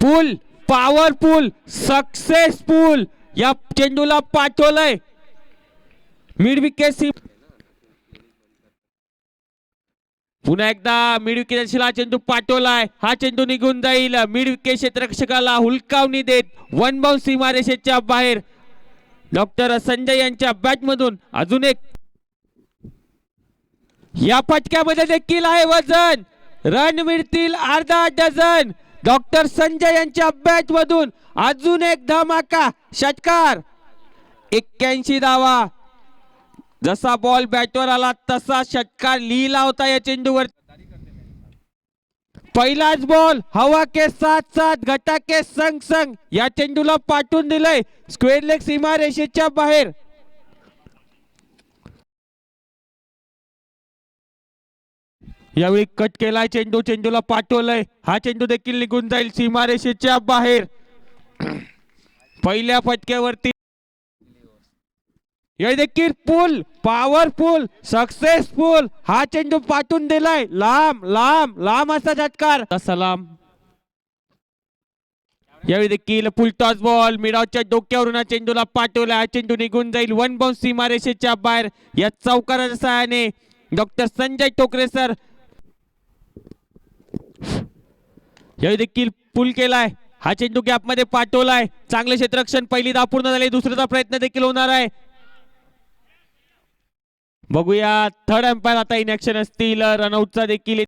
पुल powerful successful या चेंडूला पाठवलंय mid wicket. पुन्हा एकदा मिड विकेट चेंडू पाठवलाय. हा चेंडू निघून जाईल मिड विकेट क्षेत्ररक्षकाला हुलकावणी देत वन बाउंड सीमारेषेच्या बाहेर. डॉक्टर संजय यांच्या बॅट मधून अजून एक. या फटक्यामध्ये देखील आहे वजन. रन मिळतील अर्धा डझन. डॉक्टर संजय यांच्या बॅट मधून अजून एक धमाका षटकार. 81 धावा. जसा बॉल बॅटवर आला तसा षटकार लिहिला होता या चेंडूवर. पहिलाच बॉल हवा के साथ साथ घटा के संग संग या चेंडूला पाठवून दिलंय स्क्वेअर लेग सीमारेषेच्या बाहेर. यावेळी कट केलाय चेंडू. चेंडूला पाठवलंय. हा चेंडू देखील निघून जाईल सीमारेषेच्या बाहेर. पहिल्या फटक्यावरती या देखील पुल पॉवरफुल सक्सेसफुल. हा चेंडू पाठवून दिलाय लांब लांब लांब असा झटकार. सलाम. यावेळी देखील फुल टॉस बॉल मिडावच्या डोक्यावरून हा चेंडूला पाठवला. हा चेंडू निघून जाईल वन बाउंड सीमारेषेच्या बाहेर. या चौकाराच्या सहाय्याने डॉक्टर संजय टोकरे सर यावेळी देखील पुल केलाय. हा चेंडू गॅप मध्ये पाठवलाय. चांगले क्षेत्ररक्षण. पहिली धाव पूर्ण झाली. दुसऱ्याचा प्रयत्न देखील होणार आहे. बघूया थर्ड अंपायर आता इन ऍक्शन असतील. रनआउटचा देखील